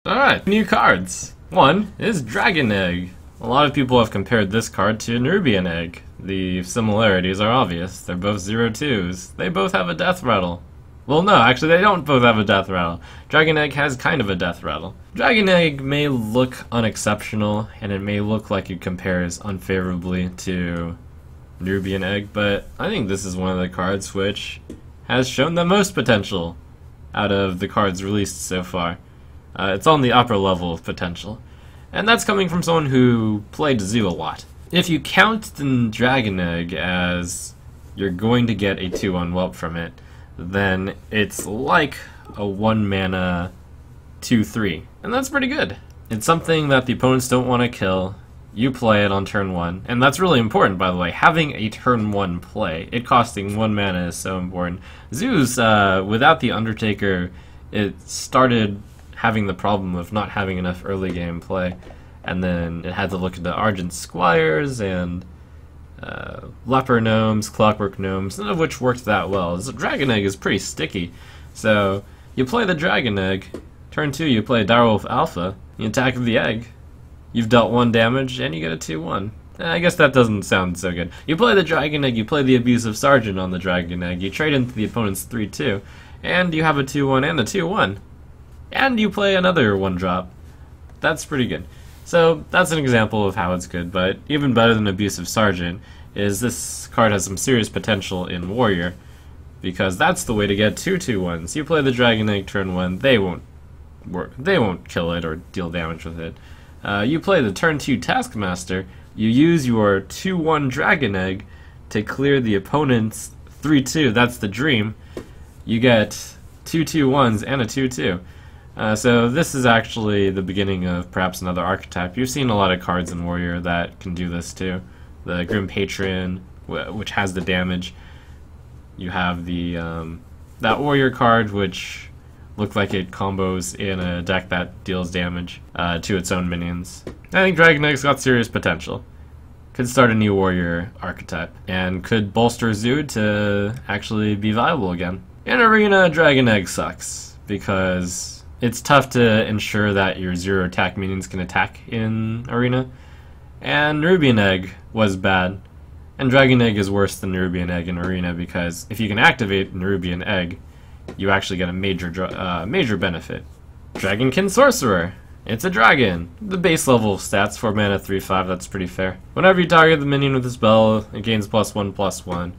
Alright, new cards. One is Dragon Egg. A lot of people have compared this card to Nerubian Egg. The similarities are obvious. They're both 0/2s. They both have a death rattle. Well, no, actually they don't both have a death rattle. Dragon Egg has kind of a death rattle. Dragon Egg may look unexceptional, and it may look like it compares unfavorably to Nerubian Egg, but I think this is one of the cards which has shown the most potential out of the cards released so far. It's on the upper level of potential. And that's coming from someone who played Zoo a lot. If you count the Dragon Egg as you're going to get a 2/1 whelp from it, then it's like a 1 mana 2/3. And that's pretty good. It's something that the opponents don't want to kill. You play it on turn 1. And that's really important, by the way. Having a turn 1 play, it costing 1 mana is so important. Zoo's, without the Undertaker, it started having the problem of not having enough early game play, and then it had to look at the Argent Squires and Leper Gnomes, Clockwork Gnomes, none of which worked that well. So Dragon Egg is pretty sticky, so you play the Dragon Egg, turn 2 you play Direwolf Alpha, you attack with the egg, you've dealt 1 damage, and you get a 2/1. I guess that doesn't sound so good. You play the Dragon Egg, you play the Abusive Sergeant on the Dragon Egg, you trade into the opponent's 3/2, and you have a 2/1 and a 2/1. And you play another 1-drop. That's pretty good. So that's an example of how it's good, but even better than Abusive Sergeant is this card has some serious potential in Warrior, because that's the way to get 2/2/1s. You play the Dragon Egg turn 1, they won't kill it or deal damage with it. You play the turn 2 Taskmaster, you use your 2/1 Dragon Egg to clear the opponent's 3/2, that's the dream. You get 2/2/1s and a 2/2. So this is actually the beginning of perhaps another archetype. You've seen a lot of cards in Warrior that can do this too. The Grim Patron, which has the damage. You have the that Warrior card, which looked like it combos in a deck that deals damage to its own minions. I think Dragon Egg's got serious potential. Could start a new Warrior archetype, and could bolster Zoo to actually be viable again. In Arena, Dragon Egg sucks, because it's tough to ensure that your 0 attack minions can attack in Arena. And Nerubian Egg was bad. And Dragon Egg is worse than Nerubian Egg in Arena, because if you can activate Nerubian Egg, you actually get a major benefit. Dragonkin Sorcerer. It's a dragon. The base level of stats, 4 mana, 3/5, that's pretty fair. Whenever you target the minion with a spell, it gains +1/+1.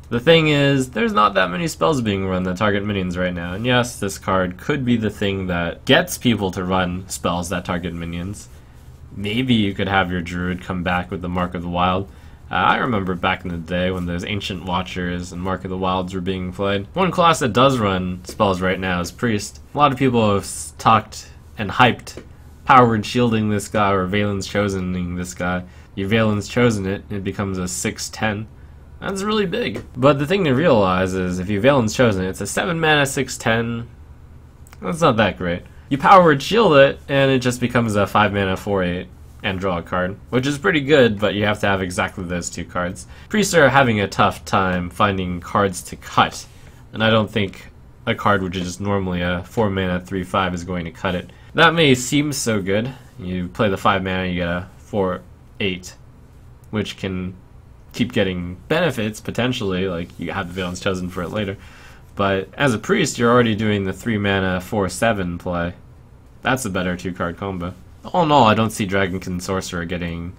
The thing is, there's not that many spells being run that target minions right now, and yes, this card could be the thing that gets people to run spells that target minions. Maybe you could have your Druid come back with the Mark of the Wild. I remember back in the day when those Ancient Watchers and Mark of the Wilds were being played. One class that does run spells right now is Priest. A lot of people have talked and hyped Powered Shielding this guy or Valen's Chosening this guy. You Valen's Chosen it, it becomes a 6/10. That's really big. But the thing to realize is if you Valen's Chosen, it's a 7 mana 6/10. That's not that great. You Powered Shield it, and it just becomes a 5 mana 4/8 and draw a card, which is pretty good, but you have to have exactly those 2 cards. Priests are having a tough time finding cards to cut, and I don't think a card which is just normally a 4 mana 3/5 is going to cut it. That may seem so good. You play the 5 mana, you get a 4/8, which can keep getting benefits, potentially, like you have the Valen's Chosen for it later. But as a Priest, you're already doing the 3 mana 4/7 play. That's a better 2-card combo. All in all, I don't see Dragonkin Sorcerer getting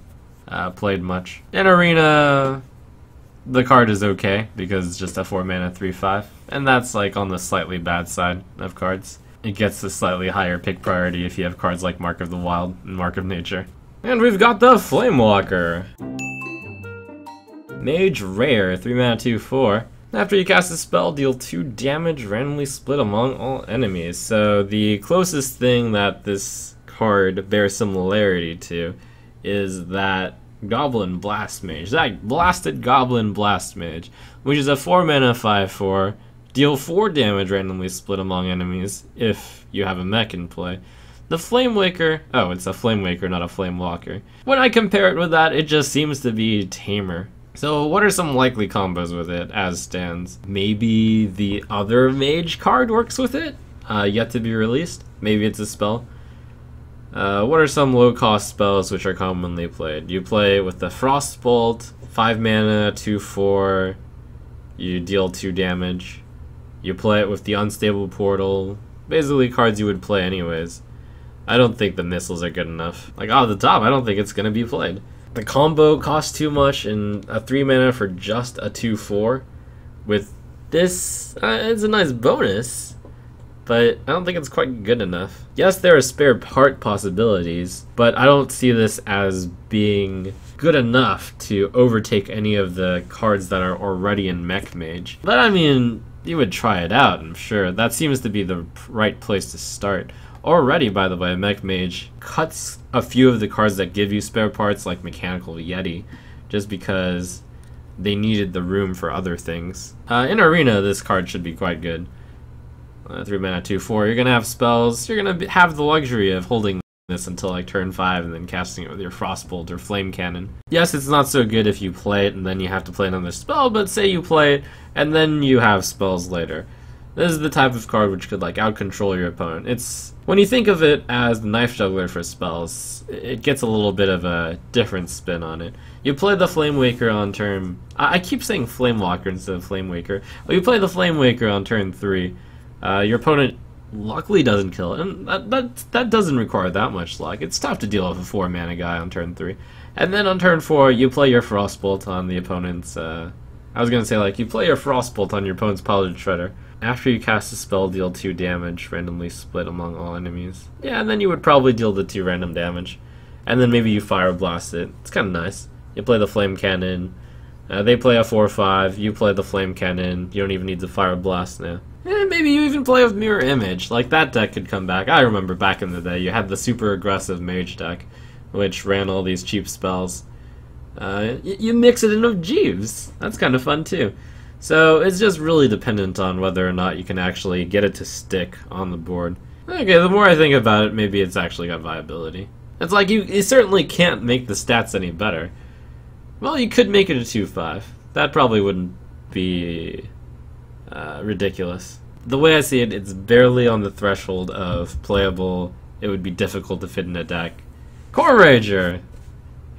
played much. In Arena, the card is okay, because it's just a 4 mana 3/5, and that's like on the slightly bad side of cards. It gets the slightly higher pick priority if you have cards like Mark of the Wild and Mark of Nature. And we've got the Flamewalker. Mage rare, 3 mana 2/4. After you cast a spell, deal 2 damage randomly split among all enemies. So the closest thing that this card bears similarity to is that Goblin Blast Mage, that Blasted Goblin Blast Mage, which is a 4 mana 5/4. Deal 4 damage randomly split among enemies if you have a mech in play. The Flamewalker, oh, it's a Flamewalker, not a Flamewalker. When I compare it with that, it just seems to be tamer. So what are some likely combos with it as stands? Maybe the other Mage card works with it? Yet to be released? Maybe it's a spell. What are some low-cost spells which are commonly played? You play with the Frostbolt, 5 mana, 2/4, you deal 2 damage. You play it with the Unstable Portal, basically cards you would play anyways. I don't think the missiles are good enough. Like, off the top, I don't think it's going to be played. The combo costs too much, and a 3 mana for just a 2/4. With this, it's a nice bonus, but I don't think it's quite good enough. Yes, there are spare part possibilities, but I don't see this as being good enough to overtake any of the cards that are already in Mage. But I mean, you would try it out, I'm sure. That seems to be the right place to start. Already, by the way, Mage cuts a few of the cards that give you spare parts, like Mechanical Yeti, just because they needed the room for other things. In Arena, this card should be quite good. 3 mana, 2/4. You're gonna have spells. You're gonna have the luxury of holding this until like turn 5 and then casting it with your Frostbolt or Flame Cannon. Yes, it's not so good if you play it and then you have to play another spell, but say you play it and then you have spells later. This is the type of card which could like out-control your opponent. It's when you think of it as the Knife Juggler for spells, it gets a little bit of a different spin on it. You play the Flamewalker on turn... I keep saying Flamewalker instead of Flamewalker. Well, you play the Flamewalker on turn 3. Your opponent luckily doesn't kill it, and that doesn't require that much luck. It's tough to deal with a 4 mana guy on turn 3. And then on turn 4, you play your Frostbolt on the opponent's... I was gonna say, like, you play your Frostbolt on your opponent's Pillager Shredder. After you cast a spell, deal 2 damage, randomly split among all enemies. Yeah, and then you would probably deal the 2 random damage. And then maybe you Fire Blast it. It's kind of nice. You play the Flame Cannon. They play a 4/5. You play the Flame Cannon. You don't even need the Fire Blast now. And maybe you even play with Mirror Image. Like, that deck could come back. I remember back in the day, you had the super aggressive Mage deck, which ran all these cheap spells. You mix it in with Jeeves. That's kind of fun, too. So it's just really dependent on whether or not you can actually get it to stick on the board. Okay, the more I think about it, maybe it's actually got viability. It's like you certainly can't make the stats any better. Well, you could make it a 2/5. That probably wouldn't be ridiculous. The way I see it, it's barely on the threshold of playable. It would be difficult to fit in a deck. Core Rager!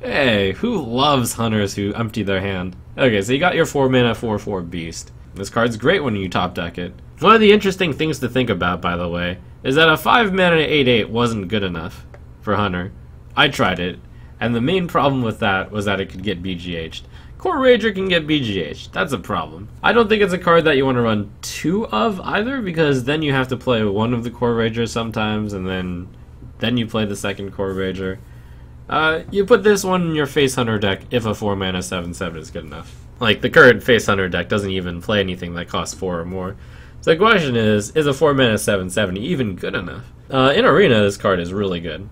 Hey, who loves hunters who empty their hand? Okay, so you got your 4 mana 4/4 beast. This card's great when you top deck it. One of the interesting things to think about, by the way, is that a 5 mana 8/8 wasn't good enough for hunter. I tried it, and the main problem with that was that it could get BGH'd. Core Rager can get BGH'd. That's a problem. I don't think it's a card that you want to run 2 of either, because then you have to play one of the Core Ragers sometimes, and then you play the second Core Rager. You put this one in your Face Hunter deck if a 4 mana 7/7 is good enough. Like, the current Face Hunter deck doesn't even play anything that costs 4 or more. So the question is a 4 mana 7/7 even good enough? In Arena, this card is really good.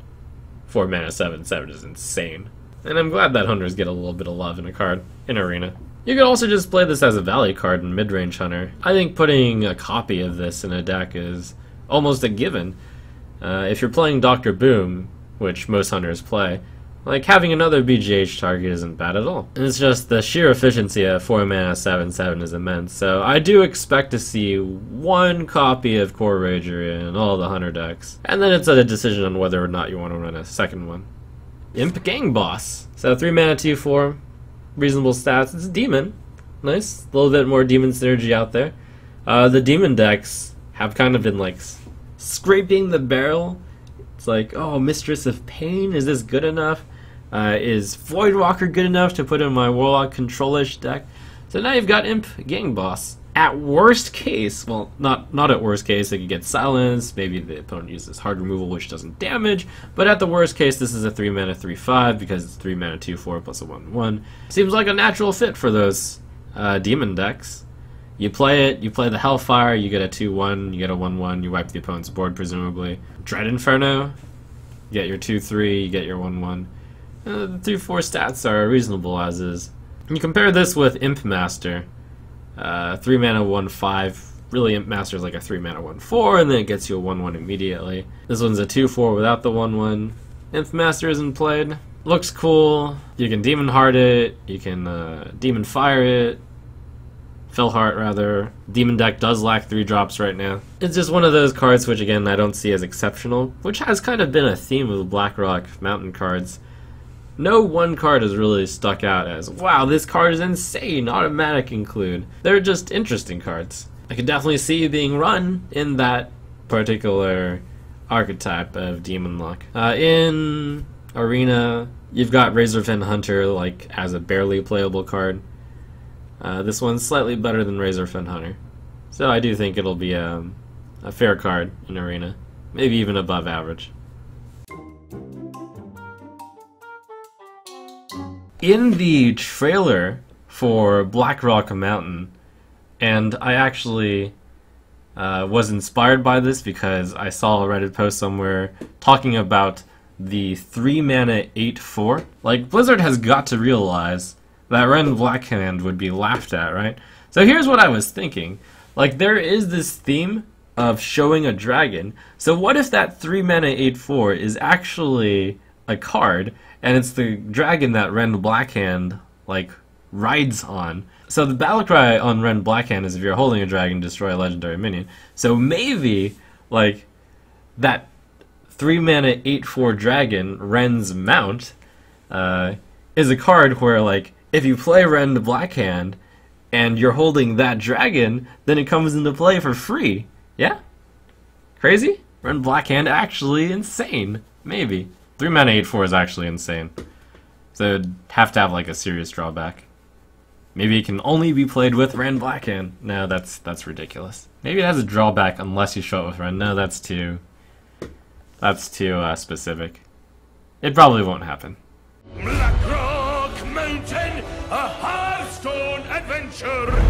4 mana 7/7 is insane. And I'm glad that hunters get a little bit of love in a card in Arena. You could also just play this as a Valley card in Midrange Hunter. I think putting a copy of this in a deck is almost a given. If you're playing Dr. Boom, which most hunters play, like, having another BGH target isn't bad at all. And it's just the sheer efficiency of 4 mana 7/7 is immense, so I do expect to see 1 copy of Core Rager in all the hunter decks. And then it's a decision on whether or not you want to run a second one. Imp Gang Boss. So 3 mana 2/4, reasonable stats. It's a demon. Nice. A little bit more demon synergy out there. The demon decks have kind of been like scraping the barrel. It's like, oh, Mistress of Pain, is this good enough? Is Voidwalker good enough to put in my Warlock control-ish deck? So now you've got Imp Gang Boss. At worst case, well, not at worst case, it could get silenced, maybe the opponent uses hard removal which doesn't damage, but at the worst case this is a 3 mana 3/5 because it's 3 mana 2/4 plus a 1/1. Seems like a natural fit for those demon decks. You play it, you play the Hellfire, you get a 2/1, you get a 1/1, you wipe the opponent's board presumably. Dread Inferno, you get your 2/3, you get your 1/1. The 3/4 stats are reasonable as is. You compare this with Imp Master, 3 mana 1/5. Really, Imp Master is like a 3 mana 1/4, and then it gets you a 1/1 immediately. This one's a 2/4 without the 1/1. Imp Master isn't played. Looks cool. You can Demon Heart it. You can Demon Fire it. Philheart, rather. Demon deck does lack 3 drops right now. It's just one of those cards which, again, I don't see as exceptional, which has kind of been a theme of the Blackrock Mountain cards. No one card has really stuck out as, wow, this card is insane, automatic include. They're just interesting cards. I could definitely see being run in that particular archetype of Demon Luck. In Arena, you've got Razorfin Hunter like as a barely playable card. This one's slightly better than Razorfin Hunter, so I do think it'll be a fair card in Arena, maybe even above average. In the trailer for Blackrock Mountain, and I actually was inspired by this because I saw a Reddit post somewhere talking about the 3-mana 8/4. Like, Blizzard has got to realize that Ren Blackhand would be laughed at, right? So here's what I was thinking. Like, there is this theme of showing a dragon, so what if that 3-mana 8/4 is actually a card, and it's the dragon that Ren Blackhand, like, rides on? So the battle cry on Ren Blackhand is if you're holding a dragon, destroy a legendary minion. So maybe, like, that 3-mana 8/4 dragon, Ren's Mount, is a card where, like, if you play Ren Blackhand and you're holding that dragon, then it comes into play for free. Yeah? Crazy? Ren Blackhand actually insane. Maybe. 3-mana 8/4 is actually insane. So it'd have to have, like, a serious drawback. Maybe it can only be played with Ren Blackhand. No, that's ridiculous. Maybe it has a drawback unless you show it with Ren. No, that's too specific. It probably won't happen. Blackrock Mountain, a Hearthstone adventure!